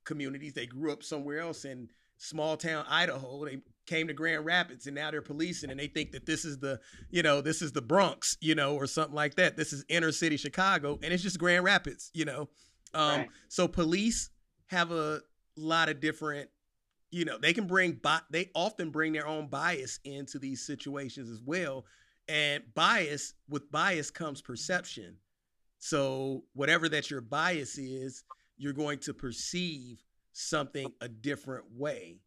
communities. They grew up somewhere else in small town Idaho. They came to Grand Rapids, and now they're policing, and they think that this is the Bronx, or something like that. This is inner city Chicago, and it's just Grand Rapids, Right. So police have a lot of different, they often bring their own bias into these situations as well. And with bias comes perception. So whatever that your bias is, you're going to perceive something a different way.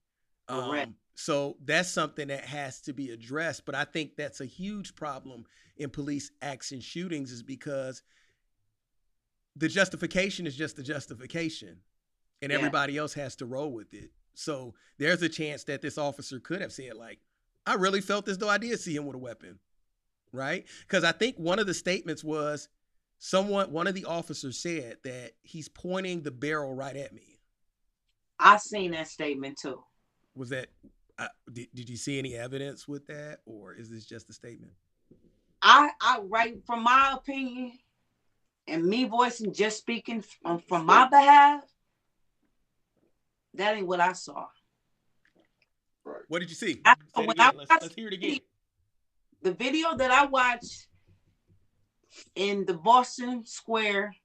So that's something that has to be addressed. But I think that's a huge problem in police action shootings, is because the justification is just the justification, and everybody else has to roll with it. So there's a chance that this officer could have said, like, I really felt as though I did see him with a weapon, right? Because I think one of the statements was one of the officers said that he's pointing the barrel right at me. I seen that statement too. Was that, did you see any evidence with that, or is this just a statement? I right, from my opinion and me voicing, just speaking from my behalf, that ain't what I saw. Right. What did you see? When I let's hear it again. The video that I watched in the Boston Square,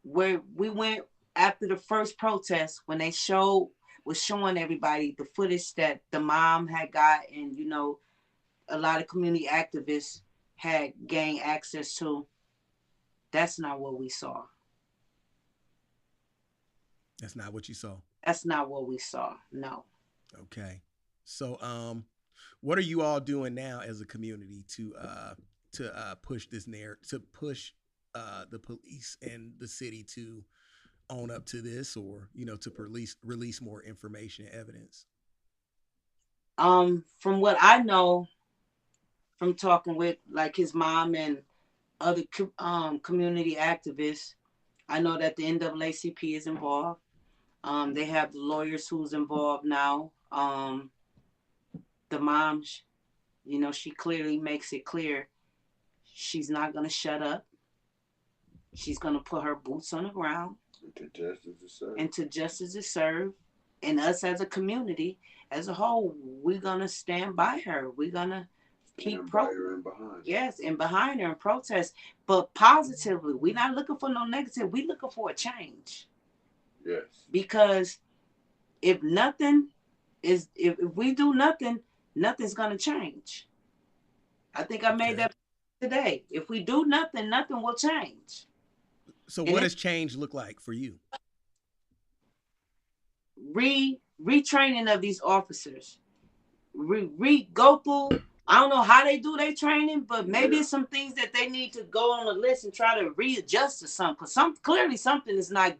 where we went after the first protest, when they was showing everybody the footage that the mom had got, and you know, a lot of community activists had gained access to. That's not what we saw. That's not what you saw. That's not what we saw. No. Okay. So, what are you all doing now as a community to push this narrative, to push the police and the city to own up to this, or, you know, to release more information and evidence? From what I know, from talking with like his mom and other community activists, I know that the NAACP is involved. They have the lawyers who's involved now. The mom, you know, she clearly makes it clear she's not going to shut up. She's going to put her boots on the ground. Until justice is served. And us as a community, as a whole, we're going to stand by her. We're going to keep behind her and protest. But positively, we're not looking for no negative. We're looking for a change. Yes. Because if we do nothing, nothing's going to change. I think I made that today. If we do nothing, nothing will change. So what does change look like for you? Retraining of these officers. Go through, I don't know how they do their training, but maybe it's some things that they need to go on the list and try to readjust to something. Because clearly something is not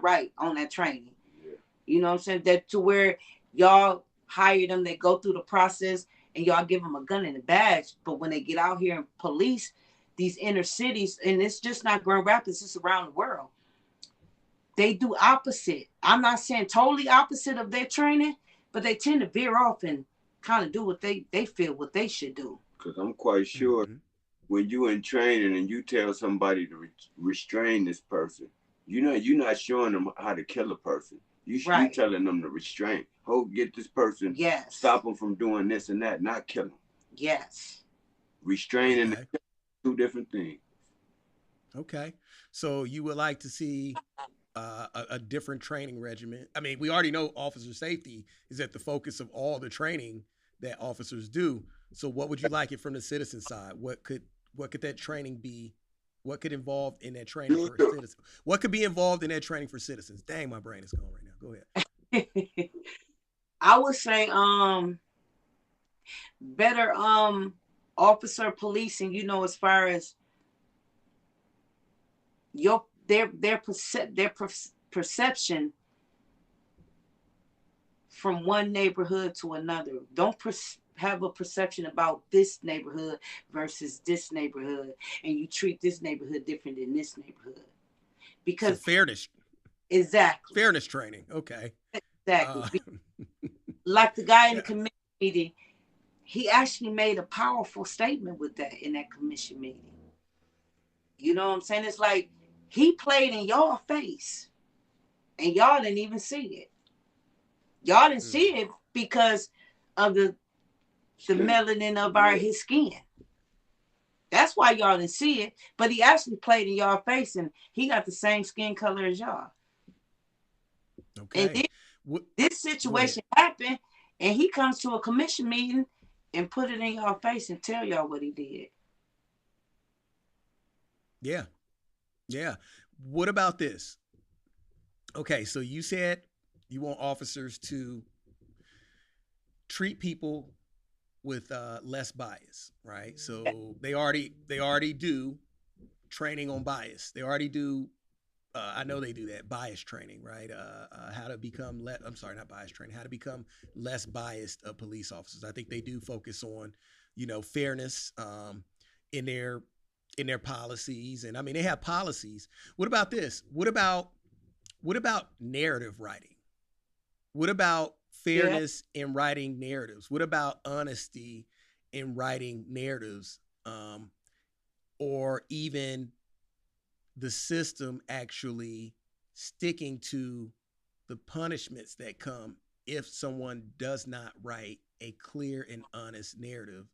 right on that training. Yeah. You know what I'm saying? That to where y'all hire them, they go through the process, and y'all give them a gun and a badge. But when they get out here and police these inner cities, and it's just not Grand Rapids, it's around the world, they do opposite. I'm not saying totally opposite of their training, but they tend to veer off and kind of do what they feel what they should do. Because I'm quite sure when you in training and you tell somebody to restrain this person, you're not showing them how to kill a person. You telling them to restrain. Get this person. Yes. Stop them from doing this and that, not kill them. Yes. Restraining and two different things. Okay. So you would like to see a different training regimen. I mean, we already know officer safety is at the focus of all the training that officers do. So what would you like it from the citizen side? What could that training be? What could involve in that training for citizens? What could be involved in that training for citizens? Dang, my brain is going right now. Go ahead. I would say better officer policing, you know, as far as their perception from one neighborhood to another. Don't have a perception about this neighborhood versus this neighborhood, and you treat this neighborhood different than this neighborhood. Because fairness. Exactly. Fairness training. Okay. Exactly. Like the guy in the commission meeting, he actually made a powerful statement with that in that commission meeting. You know what I'm saying? It's like he played in y'all face and y'all didn't even see it. Y'all didn't see it because of the melanin of his skin. That's why y'all didn't see it. But he actually played in y'all face, and he got the same skin color as y'all. Okay. And this situation happened, and he comes to a commission meeting and put it in y'all face and tell y'all what he did. Yeah. Yeah. What about this? Okay, so you said you want officers to treat people with less bias, right? So they already do training on bias. They already do. I know they do that bias training, right? How to become not bias training. How to become less biased police officers. I think they do focus on, fairness in their policies, and I mean they have policies. What about this? What about narrative writing? What about fairness in writing narratives? What about honesty in writing narratives, or even the system actually sticking to the punishments that come if someone does not write a clear and honest narrative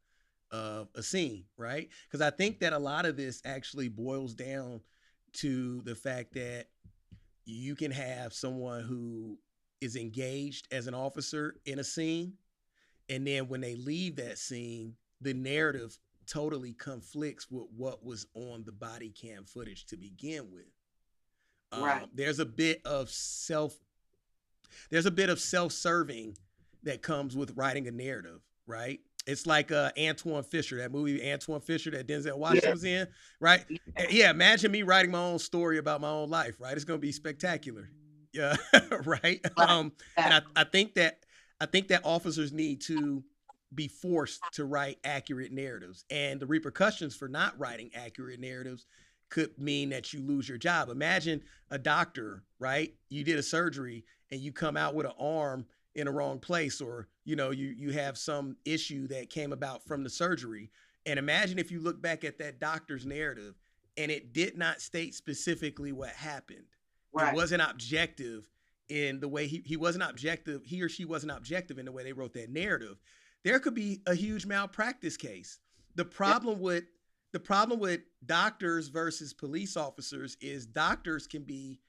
of a scene, right? Because I think that a lot of this actually boils down to the fact that you can have someone who is engaged as an officer in a scene, and then when they leave that scene, the narrative totally conflicts with what was on the body cam footage to begin with. Right. There's a bit of self-serving that comes with writing a narrative, right? It's like Antoine Fisher, that movie Antoine Fisher that Denzel Washington was in, right? Yeah, imagine me writing my own story about my own life, right? It's gonna be spectacular, yeah, right. And I think that officers need to be forced to write accurate narratives, and the repercussions for not writing accurate narratives could mean that you lose your job. Imagine a doctor, right? You did a surgery and you come out with an arm in the wrong place, or you have some issue that came about from the surgery. And imagine if you look back at that doctor's narrative and it did not state specifically what happened. Right. It wasn't objective in the way he wasn't objective, he or she wasn't objective in the way they wrote that narrative. There could be a huge malpractice case. The problem with doctors versus police officers is doctors can be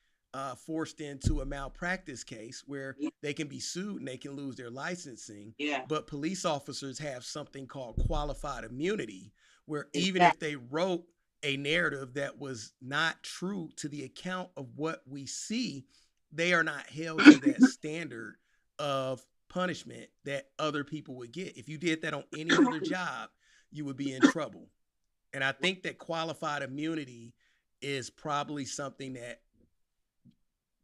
forced into a malpractice case where they can be sued and they can lose their licensing. Yeah. But police officers have something called qualified immunity, where even if they wrote a narrative that was not true to the account of what we see, they are not held to that standard of punishment that other people would get. If you did that on any other job, you would be in trouble. And I think that qualified immunity is probably something that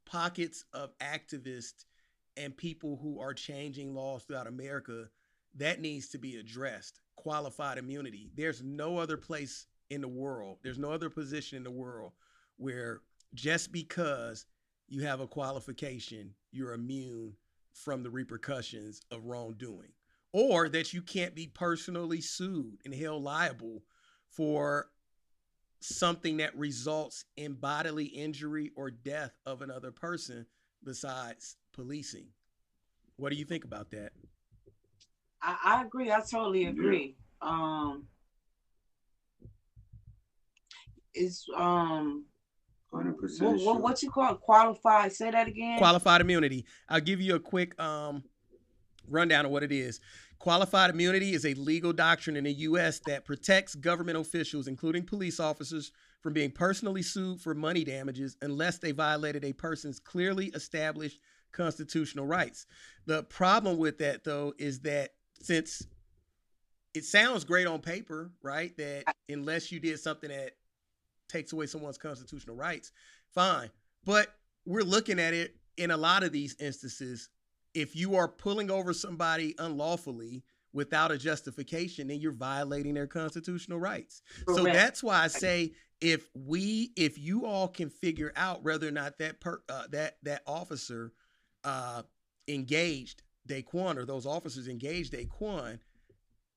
pockets of activists and people who are changing laws throughout America, that needs to be addressed. Qualified immunity. There's no other place in the world, there's no other position in the world where just because you have a qualification, you're immune from the repercussions of wrongdoing, or that you can't be personally sued and held liable for something that results in bodily injury or death of another person besides policing. What do you think about that? I agree. I totally agree. It's 100% what you call it? Qualified? Say that again. Qualified immunity. I'll give you a quick rundown of what it is. Qualified immunity is a legal doctrine in the U.S. that protects government officials, including police officers, from being personally sued for money damages unless they violated a person's clearly established constitutional rights. The problem with that, though, is that since it sounds great on paper, right, that unless you did something that takes away someone's constitutional rights, fine. But we're looking at it in a lot of these instances. If you are pulling over somebody unlawfully without a justification, then you're violating their constitutional rights. Correct. So that's why I say if you all can figure out whether or not that officer engaged Daquan, or those officers engaged Daquan,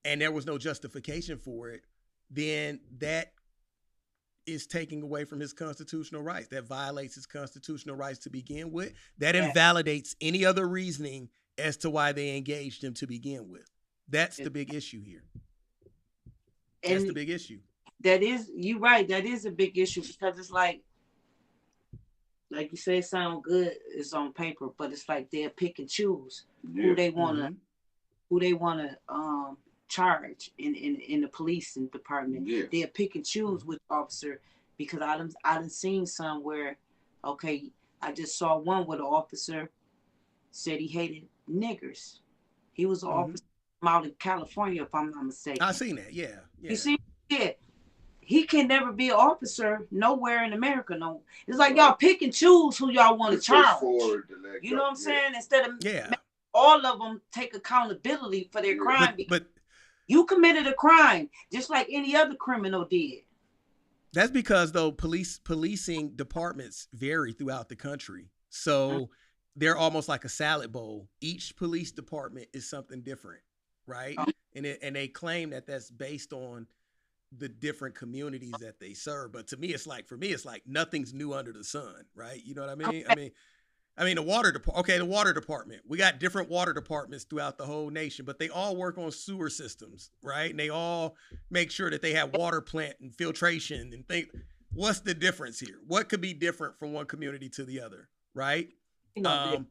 and there was no justification for it, then that is taking away from his constitutional rights. That violates his constitutional rights to begin with. That invalidates any other reasoning as to why they engaged him to begin with. That's the big issue here. That's the big issue. That is, you're right. That is a big issue, because it's like you say, it sounds good. It's on paper, but it's like they'll pick and choose who they wanna charge in the policing department. Yeah. They'll pick and choose which officer, because I done seen some where, okay, I just saw one where the officer said he hated niggers. He was an officer out in California, if I'm not mistaken. I seen that, yeah. You see, yeah. He can never be an officer nowhere in America. No, it's like y'all pick and choose who y'all want to charge. You know what I'm saying? Instead of all of them take accountability for their crime. But you committed a crime just like any other criminal did. That's because, though, policing departments vary throughout the country. So they're almost like a salad bowl. Each police department is something different, right? And they claim that that's based on the different communities that they serve. But to me, it's like, nothing's new under the sun, right? You know what I mean? Okay. I mean, the water department. We got different water departments throughout the whole nation, but they all work on sewer systems, right? And they all make sure that they have water plant and filtration and think, what's the difference here? What could be different from one community to the other, right? That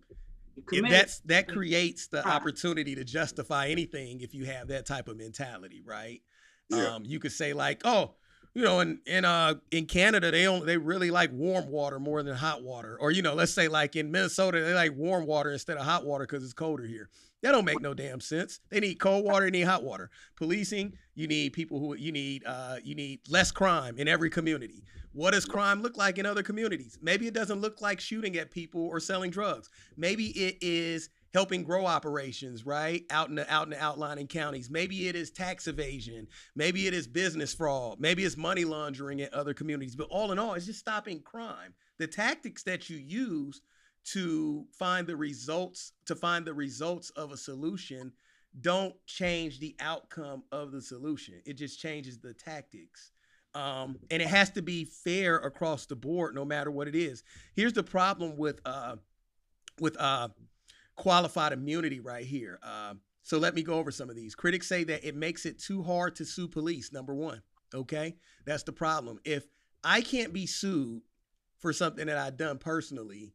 creates the opportunity to justify anything if you have that type of mentality, right? Yeah. You could say like, oh, you know, in Canada, they really like warm water more than hot water. Or, you know, let's say like in Minnesota, they like warm water instead of hot water because it's colder here. That don't make no damn sense. They need cold water, they need hot water. Policing, you need less crime in every community. What does crime look like in other communities? Maybe it doesn't look like shooting at people or selling drugs. Maybe it is helping grow operations, right? Out in the outlying counties. Maybe it is tax evasion. Maybe it is business fraud. Maybe it's money laundering in other communities. But all in all, it's just stopping crime. The tactics that you use to find the results of a solution don't change the outcome of the solution. It just changes the tactics. And it has to be fair across the board, no matter what it is. Here's the problem with qualified immunity right here. So let me go over some of these. Critics say that it makes it too hard to sue police, number one. Okay, that's the problem. If I can't be sued for something that I've done personally,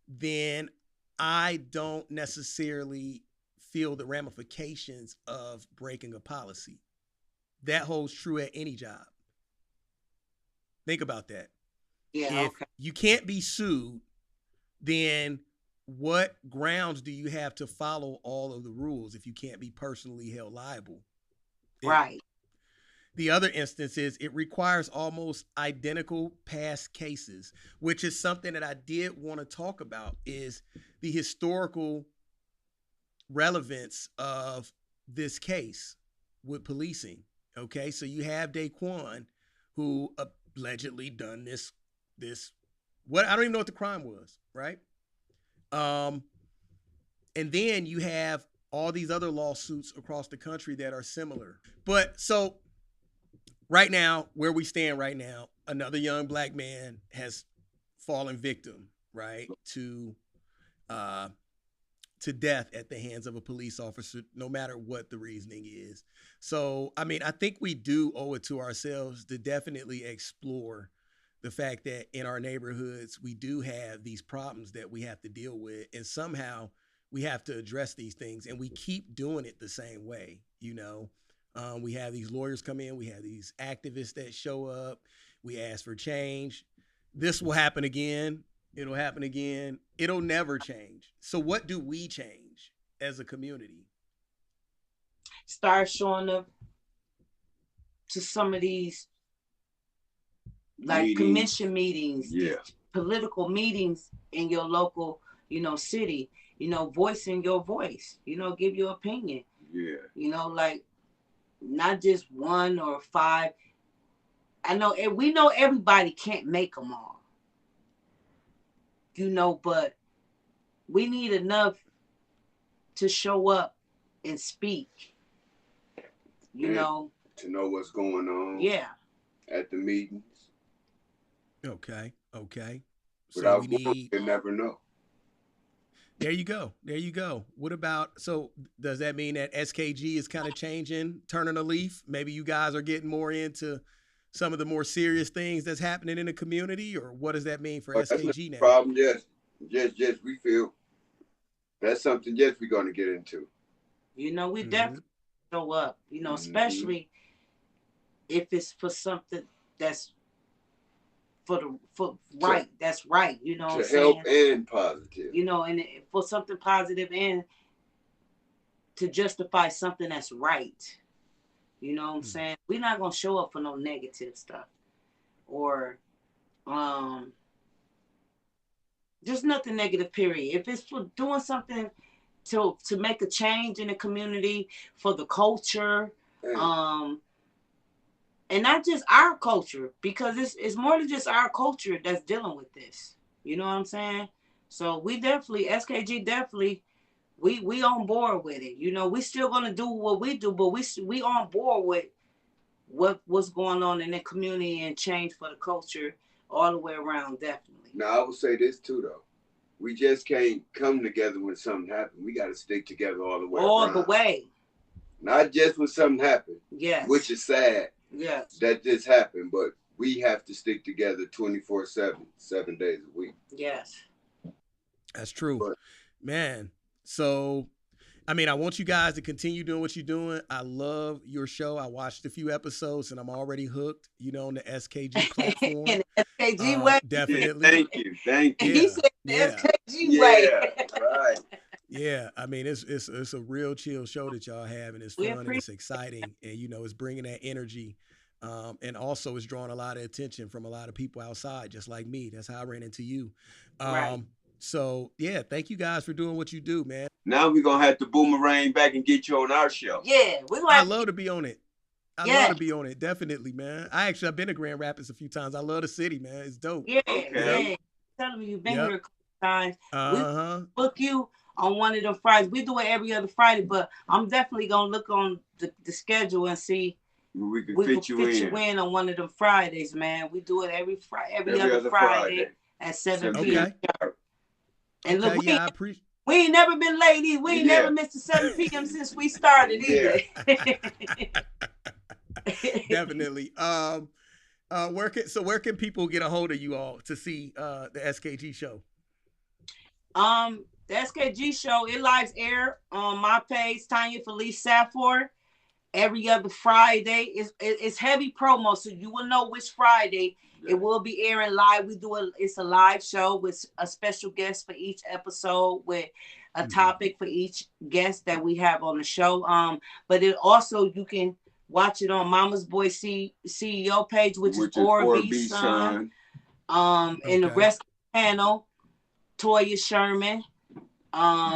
then I don't necessarily feel the ramifications of breaking a policy. That holds true at any job. Think about that. Yeah. If you can't be sued, then what grounds do you have to follow all of the rules if you can't be personally held liable? Right. The other instance is it requires almost identical past cases, which is something that I did want to talk about, is the historical relevance of this case with policing. Okay, so you have Daquan, who allegedly done this, what, I don't even know what the crime was, right? And then you have all these other lawsuits across the country that are similar. But so right now, where we stand right now, another young black man has fallen victim, right, to death at the hands of a police officer, no matter what the reasoning is. So, I mean, I think we do owe it to ourselves to definitely explore the fact that in our neighborhoods, we do have these problems that we have to deal with, and somehow we have to address these things, and we keep doing it the same way, you know. We have these lawyers come in, we have these activists that show up, we ask for change. This will happen again. It'll happen again. It'll never change. So what do we change as a community? Start showing up to some of these like commission meetings, political meetings in your local, you know, city, you know, voicing your voice, you know, give your opinion. Yeah. You know, like not just 1 or 5. I know, and we know everybody can't make them all. You know, but we need enough to show up and speak, you know. To know what's going on. Yeah. At the meetings. Okay. Without you never know. There you go. What about, so does that mean that SKG is kind of changing, turning a leaf? Maybe you guys are getting more into some of the more serious things that's happening in the community, or what does that mean for SKG now? Problem, yes, we feel that's something, yes, we're going to get into. You know, we definitely show up, you know, especially if it's for something that's that's right, you know, to help and positive, you know, and for something positive and to justify something that's right. You know what I'm saying? We're not going to show up for no negative stuff or just nothing negative, period. If it's for doing something to make a change in the community, for the culture, and not just our culture, because it's more than just our culture that's dealing with this. You know what I'm saying? So we definitely, SKG definitely we on board with it. You know, we still gonna do what we do, but we on board with what's going on in the community and change for the culture all the way around, definitely. Now, I will say this too, though. We just can't come together when something happens. We got to stick together all the way all around. the way. Not just when something happened. Yes. Which is sad. Yes. That this happened, but we have to stick together 24/7, 7 days a week. Yes. That's true. But, man, so, I mean, I want you guys to continue doing what you're doing. I love your show. I watched a few episodes and I'm already hooked, you know, on the SKG platform. And the SKG way. Definitely. Yeah, thank you. Yeah. He said the SKG way. Right. Yeah, I mean, it's a real chill show that y'all have, and it's fun and it's exciting, and you know, it's bringing that energy, and also it's drawing a lot of attention from a lot of people outside, just like me. That's how I ran into you. Right. So yeah, thank you guys for doing what you do, man. Now we're gonna have to boomerang back and get you on our show. Yeah, I love to be on it. I love to be on it, definitely, man. I've been to Grand Rapids a few times. I love the city, man. It's dope. Yeah, okay. Yeah. Tell me you've been here a couple times. We book you on one of them Fridays. We do it every other Friday, but I'm definitely gonna look on the schedule and see we can fit you in on one of them Fridays, man. We do it every other Friday at 7 p.m. And look, we ain't never been late either. We ain't never missed the 7 p.m. since we started either. Definitely. Where can people get a hold of you all to see the SKG show? The SKG show, it live air on my page, Tanya Felice Safor, every other Friday. It's heavy promo, so you will know which Friday it will be airing live. It's a live show with a special guest for each episode, with a topic for each guest that we have on the show. But it also, you can watch it on Mama's Boy CEO page, which is Orbeez Son. And the rest of the panel, Toya Sherman,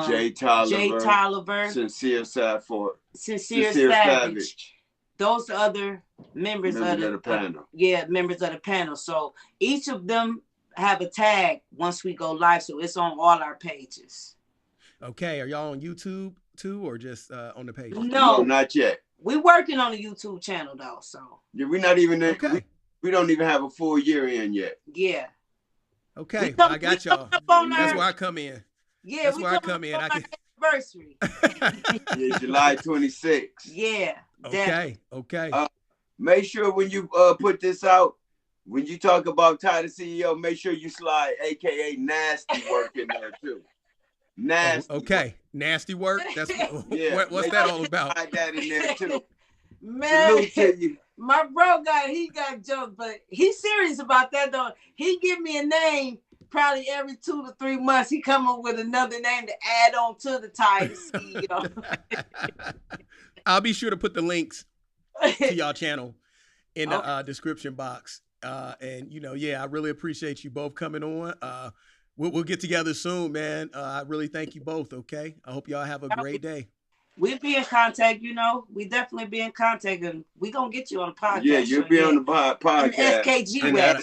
Jay Tolliver, Sincere Savage. Those other members of the panel. Members of the panel. So each of them have a tag once we go live, so it's on all our pages. Okay, are y'all on YouTube too, or just on the page? No, not yet. We're working on a YouTube channel though, so we're not even there. Okay. We don't even have a full year in yet. Yeah. Okay, I got y'all. That's where I come in. Yeah, that's where I come in. I can anniversary. July 26th. Yeah. Okay. Make sure when you put this out, when you talk about TyDaCEO, make sure you slide AKA nasty work in there too. Nasty. Okay. Nasty work. That's what's that all about? Slide that in there too. Man, my bro got jokes, but he's serious about that though. He give me a name probably every 2 to 3 months. He come up with another name to add on to the TyDaCEO. I'll be sure to put the links to y'all channel in the description box. And I really appreciate you both coming on. We'll get together soon, man. I really thank you both. Okay. I hope y'all have a great day. We'll be in contact. We definitely be in contact, and we gonna get you on the podcast. Yeah, you'll be on the podcast. SKG way.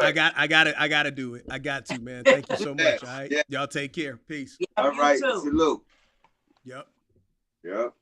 I got to do it. I got to, man. Thank you so much. All right. Y'all take care. Peace. All right. Salute. Yep. Yep.